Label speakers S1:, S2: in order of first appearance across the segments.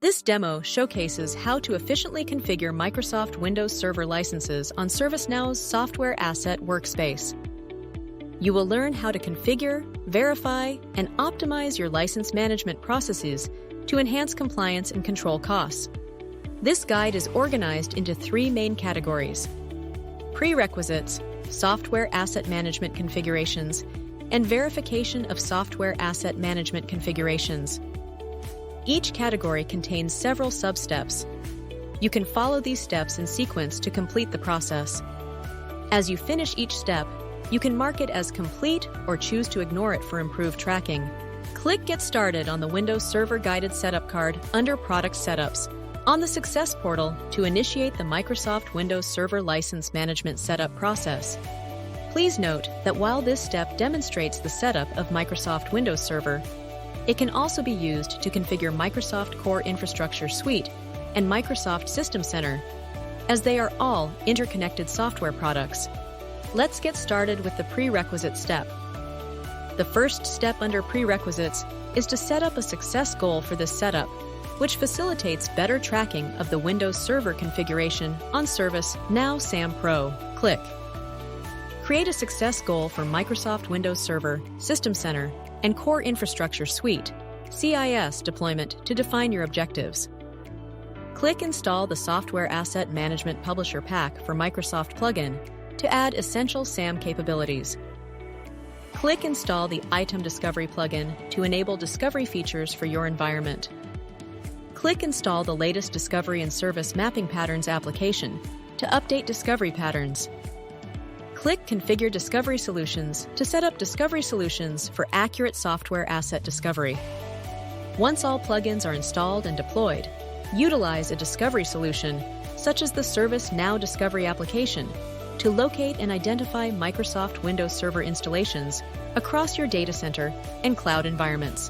S1: This demo showcases how to efficiently configure Microsoft Windows Server licenses on ServiceNow's Software Asset Workspace. You will learn how to configure, verify, and optimize your license management processes to enhance compliance and control costs. This guide is organized into three main categories: prerequisites, software asset management configurations, and verification of software asset management configurations. Each category contains several sub-steps. You can follow these steps in sequence to complete the process. As you finish each step, you can mark it as complete or choose to ignore it for improved tracking. Click Get Started on the Windows Server Guided Setup card under Product Setups on the Success portal to initiate the Microsoft Windows Server License Management Setup process. Please note that while this step demonstrates the setup of Microsoft Windows Server, it can also be used to configure Microsoft Core Infrastructure Suite and Microsoft System Center, as they are all interconnected software products. Let's get started with the prerequisite step. The first step under prerequisites is to set up a success goal for this setup, which facilitates better tracking of the Windows Server configuration on ServiceNow SAM Pro. Click Create a success goal for Microsoft Windows Server, System Center, and Core Infrastructure Suite (CIS) deployment to define your objectives. Click Install the Software Asset Management Publisher Pack for Microsoft plugin to add essential SAM capabilities. Click Install the Item Discovery plugin to enable discovery features for your environment. Click Install the latest Discovery and Service Mapping Patterns application to update discovery patterns. Click Configure Discovery Solutions to set up discovery solutions for accurate software asset discovery. Once all plugins are installed and deployed, utilize a discovery solution, such as the ServiceNow Discovery application, to locate and identify Microsoft Windows Server installations across your data center and cloud environments.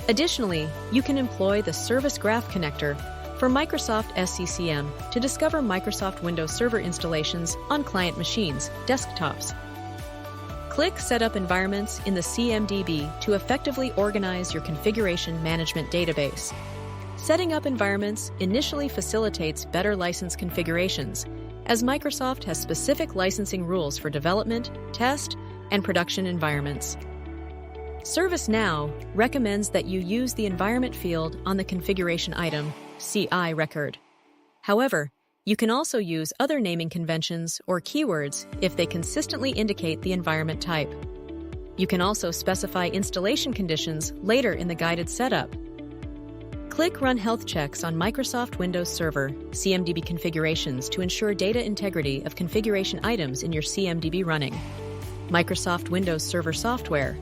S1: Additionally, you can employ the Service Graph connector for Microsoft SCCM to discover Microsoft Windows Server installations on client machines, desktops. Click Set Up Environments in the CMDB to effectively organize your configuration management database. Setting up environments initially facilitates better license configurations, as Microsoft has specific licensing rules for development, test, and production environments. ServiceNow recommends that you use the environment field on the configuration item CI record. However, you can also use other naming conventions or keywords if they consistently indicate the environment type. You can also specify installation conditions later in the guided setup. Click Run Health Checks on Microsoft Windows Server CMDB configurations to ensure data integrity of configuration items in your CMDB running. Microsoft Windows Server software.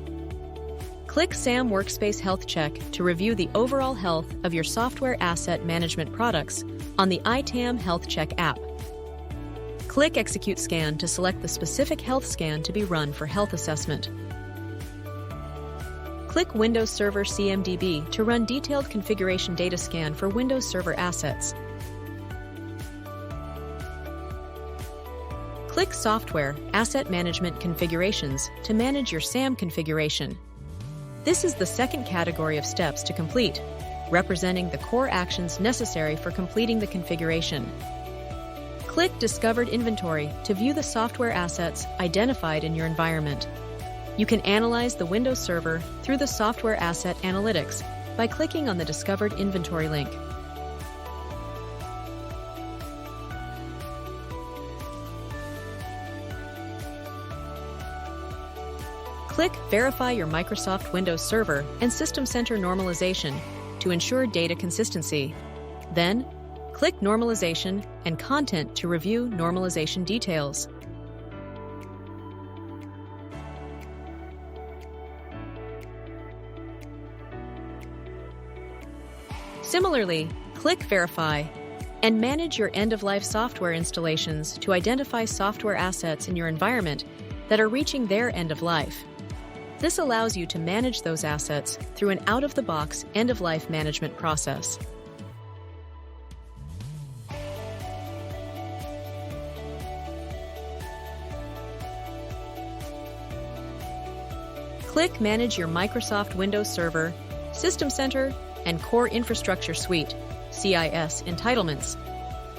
S1: Click SAM Workspace Health Check to review the overall health of your software asset management products on the ITAM Health Check app. Click Execute Scan to select the specific health scan to be run for health assessment. Click Windows Server CMDB to run detailed configuration data scan for Windows Server assets. Click Software Asset Management Configurations to manage your SAM configuration. This is the second category of steps to complete, representing the core actions necessary for completing the configuration. Click Discovered Inventory to view the software assets identified in your environment. You can analyze the Windows Server through the Software Asset Analytics by clicking on the Discovered Inventory link. Click Verify your Microsoft Windows Server and System Center normalization to ensure data consistency. Then, click Normalization and Content to review normalization details. Similarly, click Verify and manage your end-of-life software installations to identify software assets in your environment that are reaching their end of life. This allows you to manage those assets through an out-of-the-box end-of-life management process. Click Manage your Microsoft Windows Server, System Center, and Core Infrastructure Suite (CIS) entitlements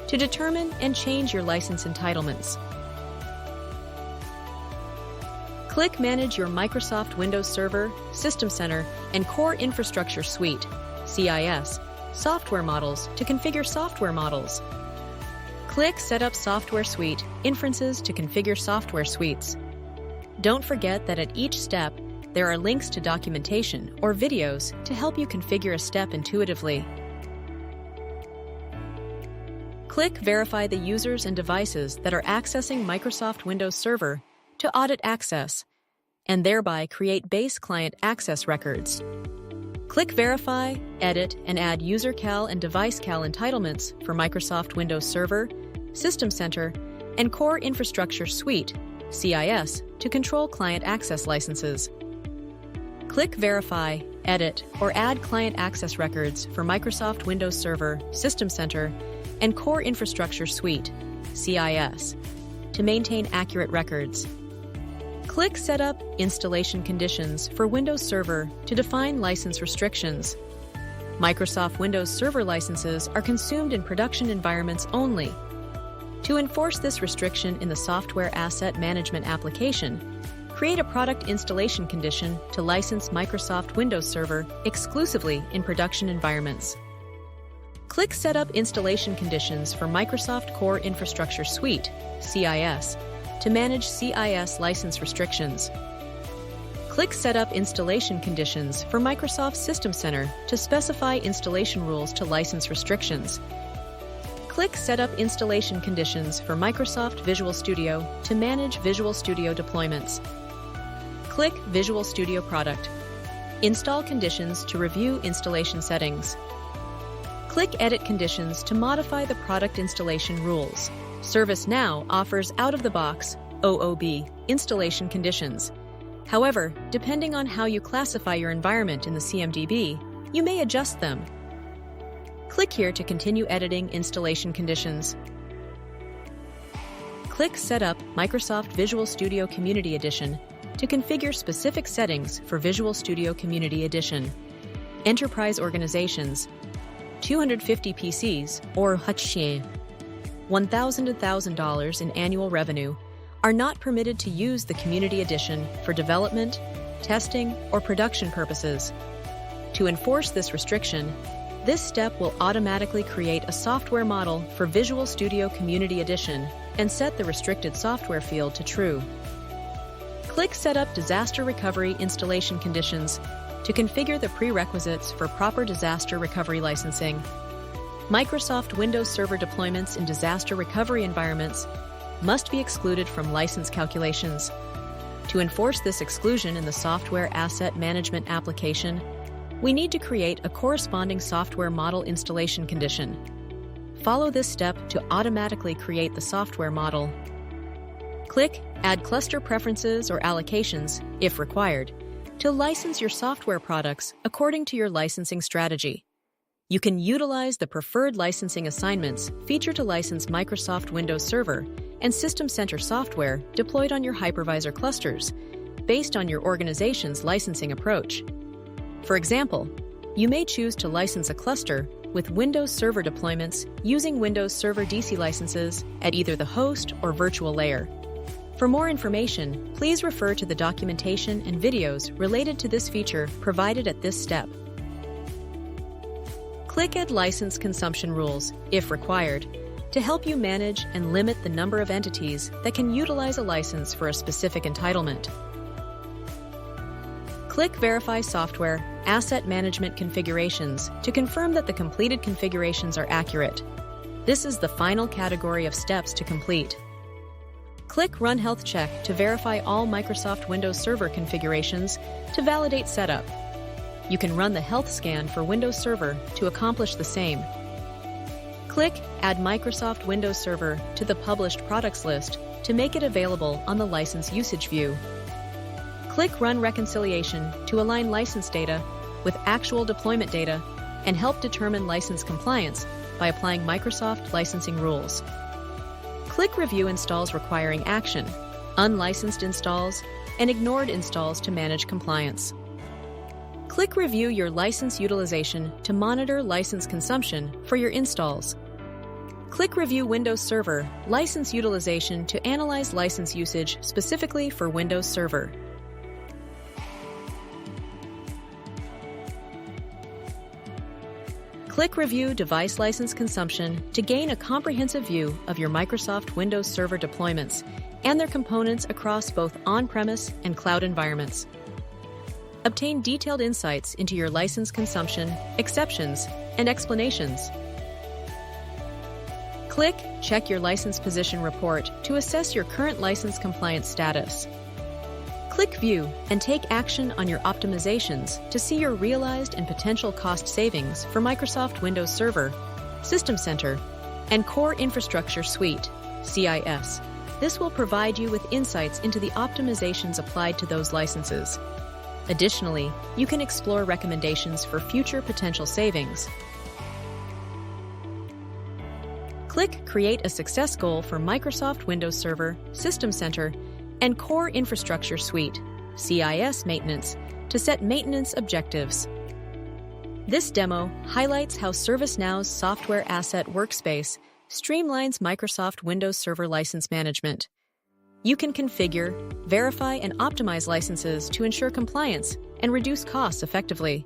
S1: to determine and change your license entitlements. Click Manage your Microsoft Windows Server, System Center, and Core Infrastructure Suite (CIS) software models to configure software models. Click Set up Software Suite Inferences to configure software suites. Don't forget that at each step, there are links to documentation or videos to help you configure a step intuitively. Click Verify the users and devices that are accessing Microsoft Windows Server to audit access, and thereby create base client access records. Click Verify, Edit, and add User Cal and Device Cal entitlements for Microsoft Windows Server, System Center, and Core Infrastructure Suite (CIS) to control client access licenses. Click Verify, Edit, or add client access records for Microsoft Windows Server, System Center, and Core Infrastructure Suite (CIS) to maintain accurate records. Click Set up Installation Conditions for Windows Server to define license restrictions. Microsoft Windows Server licenses are consumed in production environments only. To enforce this restriction in the Software Asset Management application, create a product installation condition to license Microsoft Windows Server exclusively in production environments. Click Set up Installation Conditions for Microsoft Core Infrastructure Suite (CIS) to manage CIS license restrictions. Click Set up Installation Conditions for Microsoft System Center to specify installation rules to license restrictions. Click Set up Installation Conditions for Microsoft Visual Studio to manage Visual Studio deployments. Click Visual Studio Product. Install conditions to review installation settings. Click Edit Conditions to modify the product installation rules. ServiceNow offers out-of-the-box OOB installation conditions. However, depending on how you classify your environment in the CMDB, you may adjust them. Click here to continue editing installation conditions. Click Set up Microsoft Visual Studio Community Edition to configure specific settings for Visual Studio Community Edition. Enterprise organizations, 250 PCs or HCE, $1,000 to $1,000 in annual revenue are not permitted to use the Community Edition for development, testing, or production purposes. To enforce this restriction, this step will automatically create a software model for Visual Studio Community Edition and set the restricted software field to true. Click Set up Disaster Recovery Installation Conditions to configure the prerequisites for proper disaster recovery licensing. Microsoft Windows Server deployments in disaster recovery environments must be excluded from license calculations. To enforce this exclusion in the Software Asset Management application, we need to create a corresponding software model installation condition. Follow this step to automatically create the software model. Click Add Cluster Preferences or Allocations, if required, to license your software products according to your licensing strategy. You can utilize the preferred licensing assignments featured to license Microsoft Windows Server and System Center software deployed on your hypervisor clusters, based on your organization's licensing approach. For example, you may choose to license a cluster with Windows Server deployments using Windows Server DC licenses at either the host or virtual layer. For more information, please refer to the documentation and videos related to this feature provided at this step. Click Add License Consumption Rules, if required, to help you manage and limit the number of entities that can utilize a license for a specific entitlement. Click Verify Software Asset Management Configurations to confirm that the completed configurations are accurate. This is the final category of steps to complete. Click Run Health Check to verify all Microsoft Windows Server configurations to validate setup. You can run the health scan for Windows Server to accomplish the same. Click Add Microsoft Windows Server to the Published Products list to make it available on the License Usage view. Click Run Reconciliation to align license data with actual deployment data and help determine license compliance by applying Microsoft licensing rules. Click Review installs requiring action, unlicensed installs, and ignored installs to manage compliance. Click Review Your License Utilization to monitor license consumption for your installs. Click Review Windows Server License Utilization to analyze license usage specifically for Windows Server. Click Review Device License Consumption to gain a comprehensive view of your Microsoft Windows Server deployments and their components across both on-premise and cloud environments. Obtain detailed insights into your license consumption, exceptions, and explanations. Click Check Your License Position Report to assess your current license compliance status. Click View and take action on your optimizations to see your realized and potential cost savings for Microsoft Windows Server, System Center, and Core Infrastructure Suite, CIS. This will provide you with insights into the optimizations applied to those licenses. Additionally, you can explore recommendations for future potential savings. Click Create a Success Goal for Microsoft Windows Server, System Center, and Core Infrastructure Suite, CIS maintenance, to set maintenance objectives. This demo highlights how ServiceNow's Software Asset Workspace streamlines Microsoft Windows Server license management. You can configure, verify, and optimize licenses to ensure compliance and reduce costs effectively.